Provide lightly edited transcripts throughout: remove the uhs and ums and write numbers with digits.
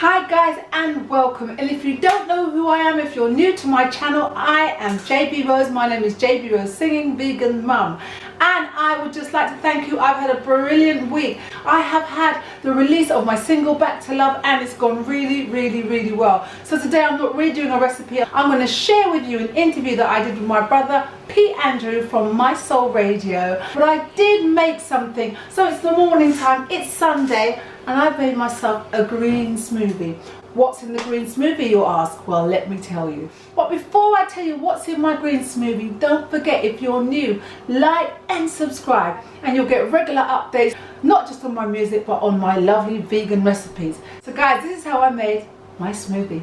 Hi guys and welcome, and if you don't know who I am, if you're new to my channel, I am JBRose. My name is JBRose, singing vegan mum, and I would just like to thank you. I've had a brilliant week. I have had the release of my single Back to Love and it's gone really well. So today I'm not really doing a recipe. I'm going to share with you an interview that I did with my brother Pete Andrew from My Soul Radio. But I did make something. So it's the morning time, it's Sunday, and I've made myself a green smoothie. What's in the green smoothie, you'll ask? Well, let me tell you. But before I tell you what's in my green smoothie, don't forget, if you're new, like and subscribe, and you'll get regular updates, not just on my music, but on my lovely vegan recipes. So guys, this is how I made my smoothie.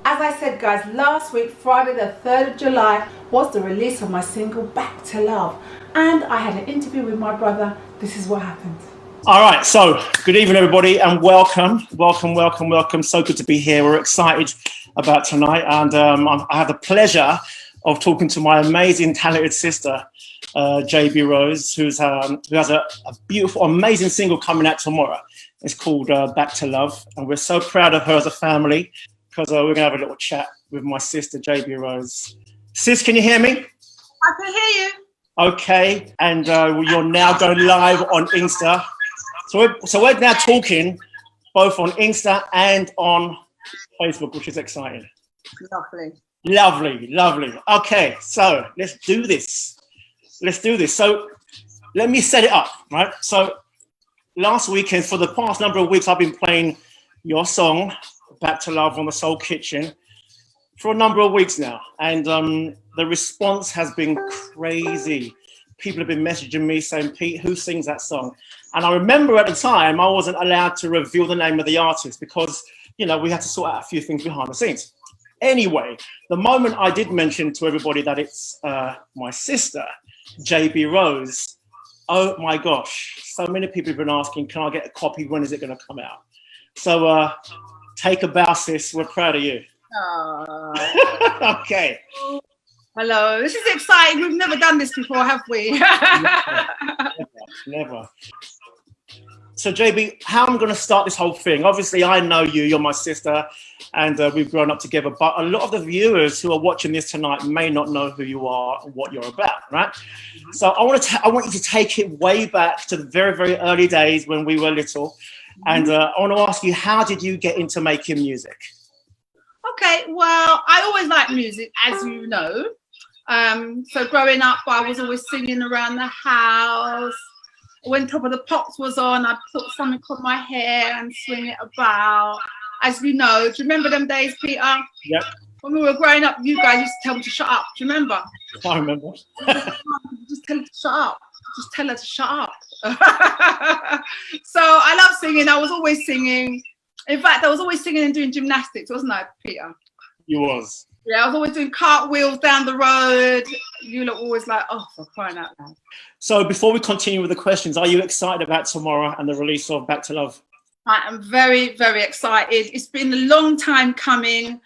As I said guys, last week, Friday the 3rd of July, was the release of my single Back to Love, and I had an interview with my brother. This is what happened. All right, so good evening everybody and welcome. So good to be here. We're excited about tonight, and I have the pleasure of talking to my amazing talented sister, JBRose, who has a beautiful, amazing single coming out tomorrow. It's called Back to Love, and we're so proud of her as a family, because we're going to have a little chat with my sister, JBRose. Sis, can you hear me? I can hear you. Okay, and you're now going live on Insta. So we're now talking both on Insta and on Facebook, which is exciting. Lovely. Okay, so let's do this. So let me set it up, right? So last weekend, for the past number of weeks, I've been playing your song, Back to Love, on the Soul Kitchen for a number of weeks now, and the response has been crazy. People have been messaging me saying, Pete, who sings that song? And I remember at the time I wasn't allowed to reveal the name of the artist because, you know, we had to sort out a few things behind the scenes. Anyway, the moment I did mention to everybody that it's my sister, JBRose, oh my gosh, so many people have been asking, can I get a copy? When is it going to come out? So take a bow, sis. We're proud of you. Okay. Hello, this is exciting. We've never done this before, have we? Never. So JB, how I'm going to start this whole thing? Obviously, I know you. You're my sister, and we've grown up together. But a lot of the viewers who are watching this tonight may not know who you are and what you're about, right? So I want you to take it way back to the very early days when we were little, and I want to ask you, how did you get into making music? Okay, well, I always liked music, as you know. So growing up, I was always singing around the house. When Top of the Pops was on, I'd put something on my hair and swing it about. As you know, do you remember them days, Peter? Yep. When we were growing up, you guys used to tell me to shut up. Do you remember? I remember. Just tell her to shut up. Just tell her to shut up. So I love singing. I was always singing. In fact, I was always singing and doing gymnastics, wasn't I, Peter? You was. Yeah, I was always doing cartwheels down the road. You look always like, oh, for crying out loud. So before we continue with the questions, are you excited about tomorrow and the release of Back to Love? I am very excited. It's been a long time coming.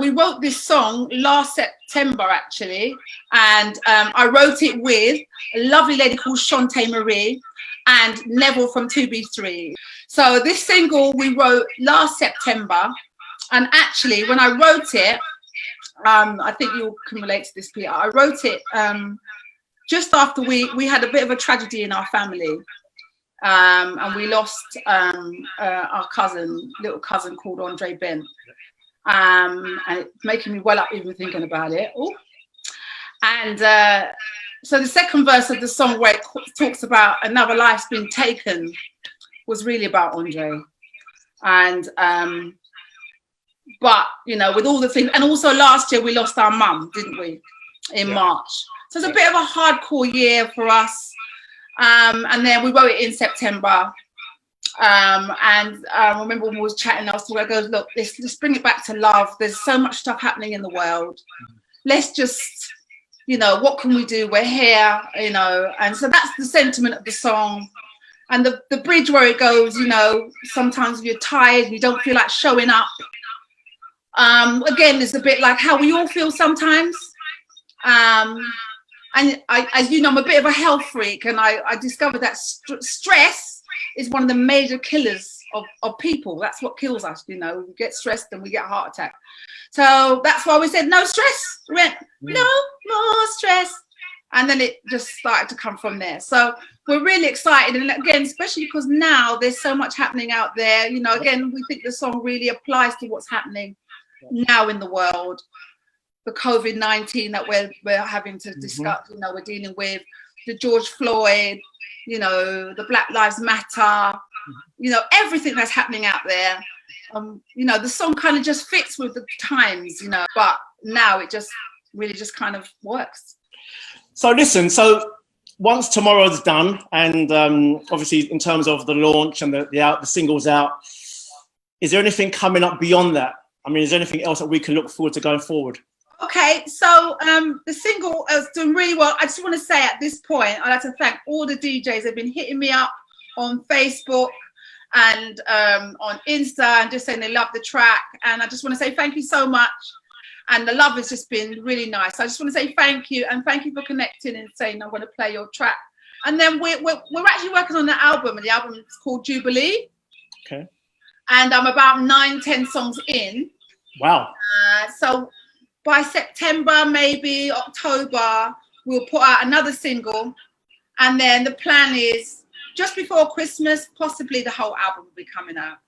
We wrote this song last September, actually, and I wrote it with a lovely lady called Shantae Marie and Neville from 2B3. So this single we wrote last September, and actually when I wrote it, I think you can relate to this, Peter. I wrote it just after we had a bit of a tragedy in our family, and we lost our little cousin called Andre Ben, and it's making me well up even thinking about it. Ooh. And so the second verse of the song, where it talks about another life's been taken, was really about Andre. And but you know, with all the things, and also last year we lost our mum, didn't we? in March. So it's a bit of a hardcore year for us. And then we wrote it in September. I remember when we was chatting, I was talking, I go, look, let's bring it back to love. There's so much stuff happening in the world. Let's just, you know, what can we do? We're here, you know. And so that's the sentiment of the song. And the bridge where it goes, you know, sometimes if you're tired, you don't feel like showing up. Again, it's a bit like how we all feel sometimes. And as you know, I'm a bit of a health freak, and I discovered that stress is one of the major killers of people. That's what kills us, you know. We get stressed and we get a heart attack. So that's why we said no stress. We went, no more stress. And then it just started to come from there. So we're really excited. And again, especially because now there's so much happening out there. You know, again, we think the song really applies to what's happening now in the world. The COVID-19 that we're having to discuss, you know, we're dealing with the George Floyd, you know, the Black Lives Matter, you know, everything that's happening out there. You know, the song kind of just fits with the times, you know, but now it just really just kind of works. So listen, so once tomorrow's done, and obviously in terms of the launch and the singles out, is there anything coming up beyond that? I mean, is there anything else that we can look forward to going forward? Okay, so the single is doing really well. I just want to say at this point, I'd like to thank all the DJs. They've been hitting me up on Facebook and on Insta and just saying they love the track. And I just want to say thank you so much. And the love has just been really nice. So I just want to say thank you, and thank you for connecting and saying I'm going to play your track. And then we're actually working on the album, and the album is called Jubilee. Okay. And I'm about 9-10 songs in. Wow. So by September, maybe October, we'll put out another single. And then the plan is just before Christmas, possibly the whole album will be coming out.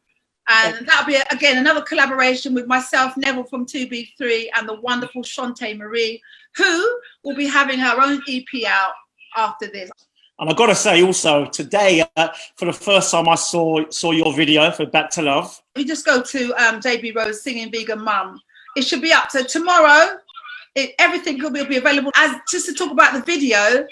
And that'll be, again, another collaboration with myself, Neville from 2B3, and the wonderful Shantae Marie, who will be having her own EP out after this. And I've got to say also, today, for the first time, I saw your video for Back to Love. You just go to JBRose Singing Vegan Mum. It should be up. So tomorrow, everything will be available. As just to talk about the video,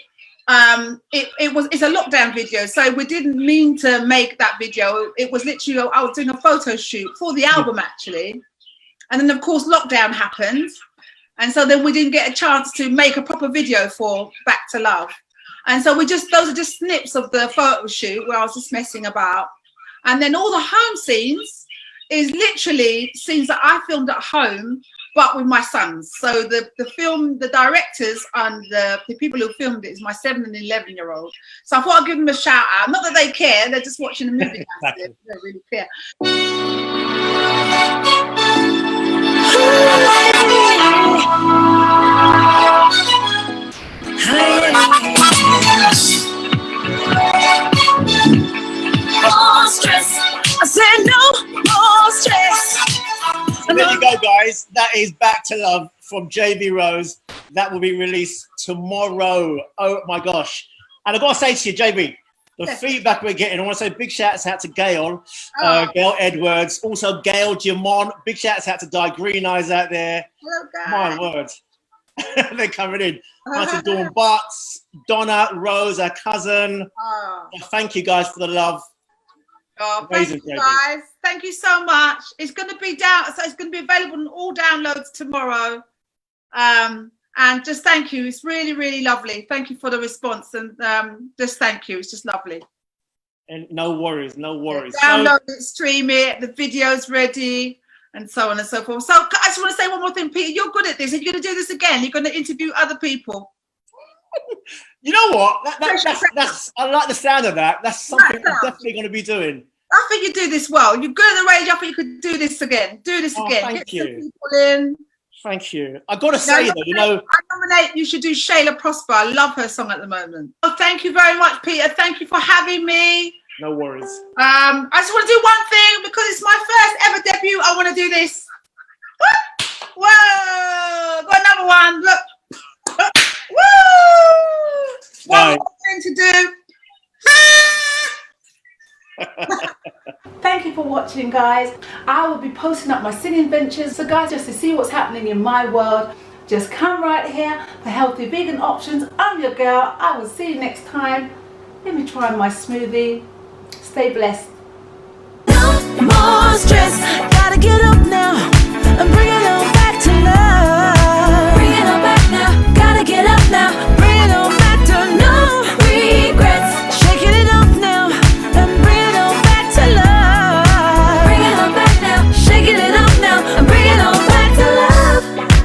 it's a lockdown video, so we didn't mean to make that video. It was literally, I was doing a photo shoot for the album actually, and then of course lockdown happened, and so then we didn't get a chance to make a proper video for Back to Love. And so those are just snips of the photo shoot where I was just messing about. And then all the home scenes is literally scenes that I filmed at home, but with my sons. So the film, the directors and the people who filmed it is my 7 and 11-year-old. So I thought I'd give them a shout out. Not that they care, they're just watching the movie. Exactly. They don't really care. More stress. I said no more stress. So there you go, guys. That is Back to Love from JBRose. That will be released tomorrow. Oh my gosh. And I've got to say to you, JB, the feedback we're getting, I want to say big shouts out to Gail, Gail Edwards, also Gail Jamon. Big shouts out to Di Green Eyes out there. Hello, guys. My word. They're coming in. Hi to Dawn Butts, Donna, Rose, our cousin. Thank you guys for the love. Oh, amazing, thank you guys. Thank you so much. It's going to be so it's going to be available on all downloads tomorrow. And just thank you. It's really, really lovely. Thank you for the response, and just thank you. It's just lovely. And no worries, no worries. Download it, stream it. The video's ready, and so on and so forth. So I just want to say one more thing, Peter. You're good at this. Are you going to do this again? You're going to interview other people. You know what? That's I like the sound of that. That's something I'm definitely going to be doing. I think you do this well. You're good at the radio. I think you could do this again. Do this again. Thank you. Get some people in. Thank you. I've got to say, though, you know... I nominate, you should do Shayla Prosper. I love her song at the moment. Oh, thank you very much, Peter. Thank you for having me. No worries. I just want to do one thing, because it's my first ever debut. I want to do this. Whoa! Got another one. Look. Woo! One more thing to do. Thank you for watching, guys. I will be posting up my singing ventures, so guys, just to see what's happening in my world, Just come right here for healthy vegan options. I'm your girl. I will see you next time. Let me try my smoothie. Stay blessed. No more stress.